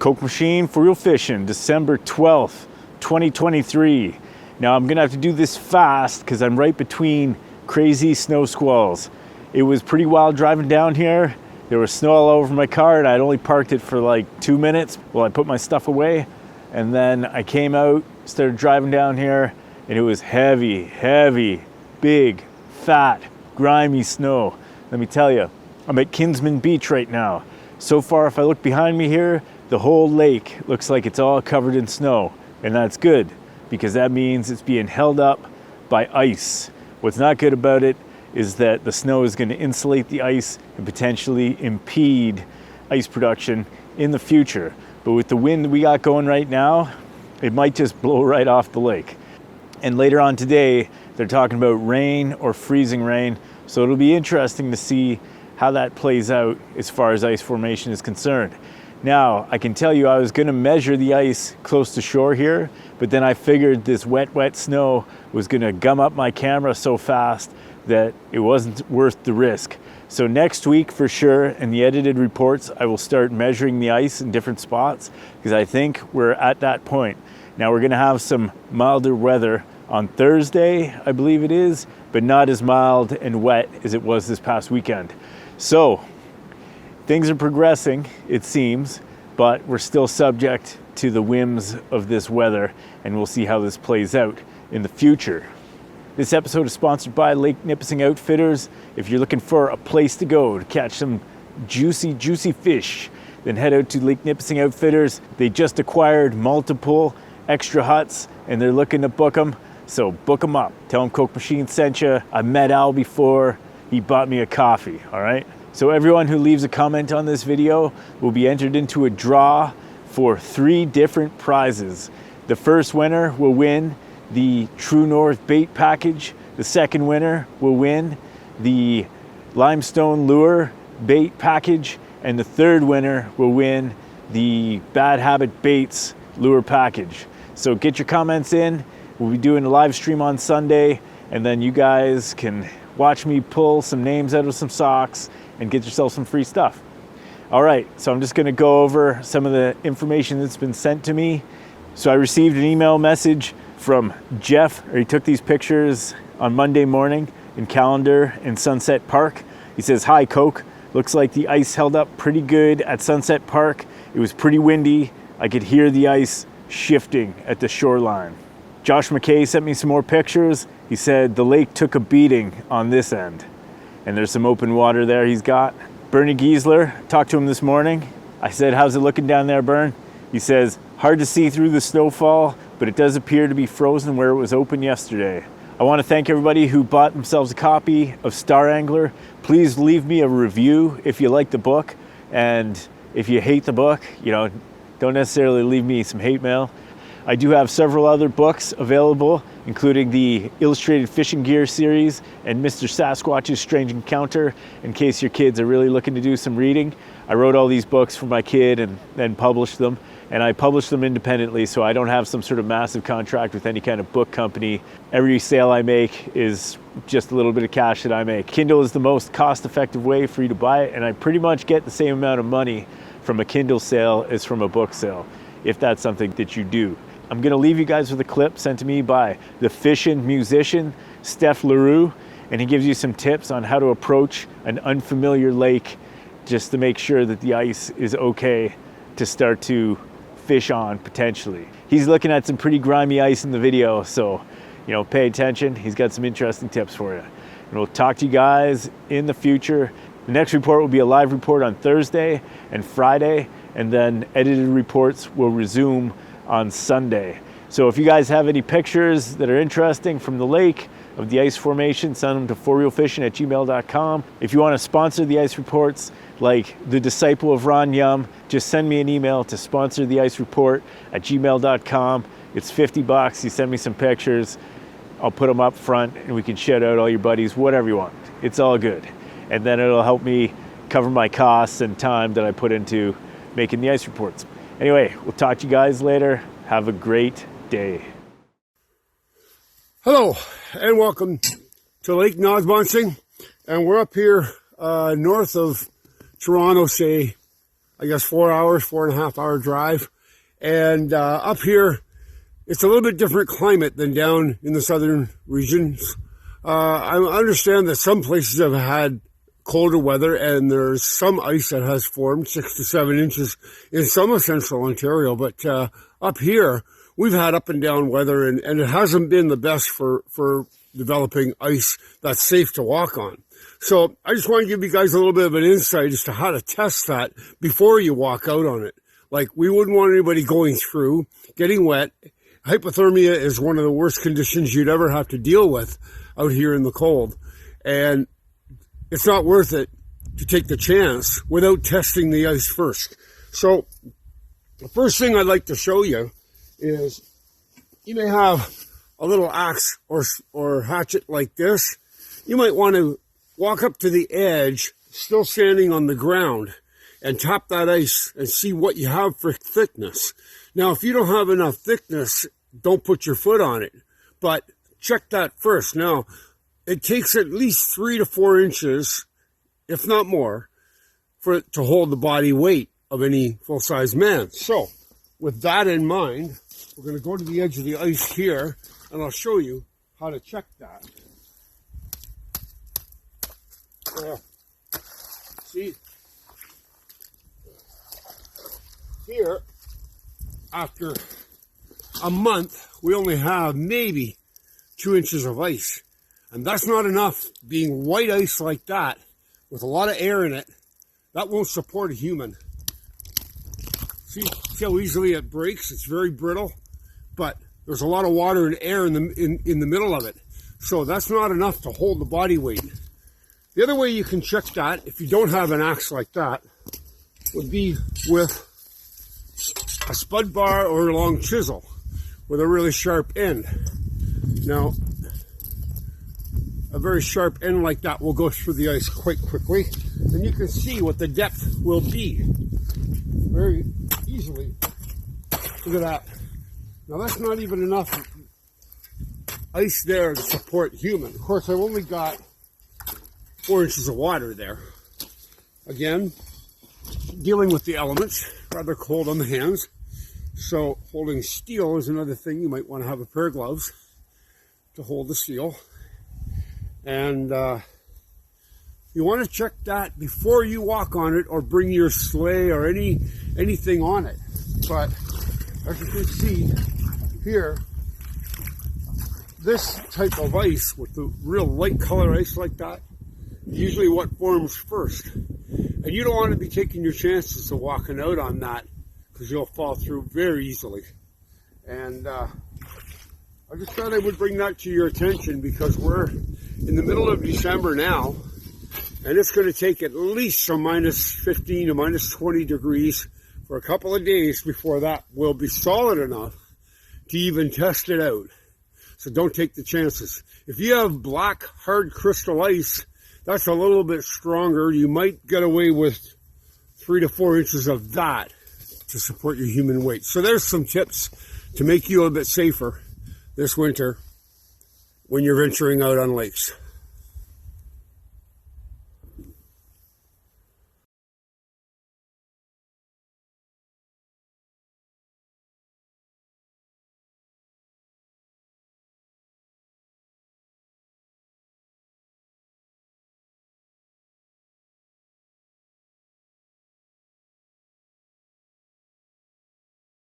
Coke Machine for Real Fishing, December 12th, 2023. Now I'm gonna have to do this fast because I'm right between crazy snow squalls. It was pretty wild driving down here. There was snow all over my car and I'd only parked it for like 2 minutes while I put my stuff away. And then I came out, started driving down here, and it was heavy, big, fat, grimy snow. Let me tell you, I'm at Kinsman Beach right now. So far, if I look behind me here, the whole lake looks like it's all covered in snow. And that's good, because that means it's being held up by ice. What's not good about it is that the snow is going to insulate the ice and potentially impede ice production in the future. But with the wind we got going right now, it might just blow right off the lake. And later on today, they're talking about rain or freezing rain. So it'll be interesting to see how that plays out as far as ice formation is concerned. Now, I can tell you I was going to measure the ice close to shore here, but then I figured this wet snow was going to gum up my camera so fast that it wasn't worth the risk. So next week for sure, in the edited reports, I will start measuring the ice in different spots because I think we're at that point. Now we're going to have some milder weather on Thursday, I believe it is, but not as mild and wet as it was this past weekend. So things are progressing, it seems, but we're still subject to the whims of this weather, and we'll see how this plays out in the future. This episode is sponsored by Lake Nipissing Outfitters. If you're looking for a place to go to catch some juicy fish, then head out to Lake Nipissing Outfitters. They just acquired multiple extra huts, and they're looking to book them. So book them up. Tell them Coke Machine sent you. I met Al before. He bought me a coffee, all right? So everyone who leaves a comment on this video will be entered into a draw for 3 different prizes. The first winner will win the True North bait package. The second winner will win the Limestone Lure bait package. And the third winner will win the Bad Habit Baits lure package. So get your comments in. We'll be doing a live stream on Sunday, and then you guys can watch me pull some names out of some socks and get yourself some free stuff. All right, so I'm just gonna go over some of the information that's been sent to me. So I received an email message from Jeff, or he took these pictures on Monday morning in Callender in Sunset Park. He says, "Hi Coke, looks like the ice held up pretty good at Sunset Park. It was pretty windy. I could hear the ice shifting at the shoreline." Josh McKay sent me some more pictures. He said the lake took a beating on this end, and there's some open water there he's got. Bernie Giesler, talked to him this morning. I said, "How's it looking down there, Bern?" He says, "Hard to see through the snowfall, but it does appear to be frozen where it was open yesterday." I want to thank everybody who bought themselves a copy of Star Angler. Please leave me a review if you like the book, and if you hate the book, don't necessarily leave me some hate mail. I do have several other books available, including the Illustrated Fishing Gear series and Mr. Sasquatch's Strange Encounter, in case your kids are really looking to do some reading. I wrote all these books for my kid and then published them, and I published them independently, so I don't have some sort of massive contract with any kind of book company. Every sale I make is just a little bit of cash that I make. Kindle is the most cost-effective way for you to buy it, and I pretty much get the same amount of money from a Kindle sale as from a book sale, if that's something that you do. I'm gonna leave you guys with a clip sent to me by the fishing musician, Steph LaRue, and he gives you some tips on how to approach an unfamiliar lake just to make sure that the ice is okay to start to fish on, potentially. He's looking at some pretty grimy ice in the video, so pay attention. He's got some interesting tips for you. And we'll talk to you guys in the future. The next report will be a live report on Thursday and Friday, and then edited reports will resume on Sunday. So if you guys have any pictures that are interesting from the lake, of the ice formation, send them to forrealfishing@gmail.com. If you want to sponsor the ice reports, like the disciple of Ron Yum, just send me an email to sponsortheicreport@gmail.com. It's $50. You send me some pictures, I'll put them up front, and we can shout out all your buddies, whatever you want. It's all good. And then it'll help me cover my costs and time that I put into making the ice reports. Anyway, we'll talk to you guys later. Have a great day. Hello, and welcome to Lake Nipisssing, and we're up here north of Toronto, say I guess 4 hours, 4.5 hour drive. And up here, it's a little bit different climate than down in the southern regions. I understand that some places have had colder weather, and there's some ice that has formed 6 to 7 inches in some of central Ontario. But up here, we've had up and down weather, and it hasn't been the best for developing ice that's safe to walk on. So I just want to give you guys a little bit of an insight as to how to test that before you walk out on it. Like, we wouldn't want anybody going through, getting wet. Hypothermia is one of the worst conditions you'd ever have to deal with out here in the cold. And it's not worth it to take the chance without testing the ice first. So the first thing I'd like to show you is you may have a little axe or hatchet like this. You might want to walk up to the edge, still standing on the ground, and tap that ice and see what you have for thickness. Now, if you don't have enough thickness, don't put your foot on it, but check that first. Now, it takes at least 3 to 4 inches, if not more, for it to hold the body weight of any full-size man. So, with that in mind, we're going to go to the edge of the ice here, and I'll show you how to check that. See, here, after a month, we only have maybe 2 inches of ice. And that's not enough. Being white ice like that, with a lot of air in it, that won't support a human. See how easily it breaks? It's very brittle, but there's a lot of water and air in the middle of it. So that's not enough to hold the body weight. The other way you can check that, if you don't have an axe like that, would be with a spud bar or a long chisel with a really sharp end. Now, a very sharp end like that will go through the ice quite quickly, and you can see what the depth will be very easily. Look at that. Now, that's not even enough ice there to support human. Of course, I've only got 4 inches of water there. Again, dealing with the elements, rather cold on the hands. So holding steel is another thing. You might want to have a pair of gloves to hold the steel. And you want to check that before you walk on it or bring your sleigh or anything on it. But as you can see here, this type of ice with the real light color ice like that, usually what forms first. And you don't want to be taking your chances of walking out on that, because you'll fall through very easily. And I just thought I would bring that to your attention, because we're in the middle of December now, and it's going to take at least some minus 15 to minus 20 degrees for a couple of days before that will be solid enough to even test it out. So don't take the chances. If you have black, hard crystal ice, that's a little bit stronger. You might get away with 3 to 4 inches of that to support your human weight. So there's some tips to make you a little bit safer this winter when you're venturing out on lakes.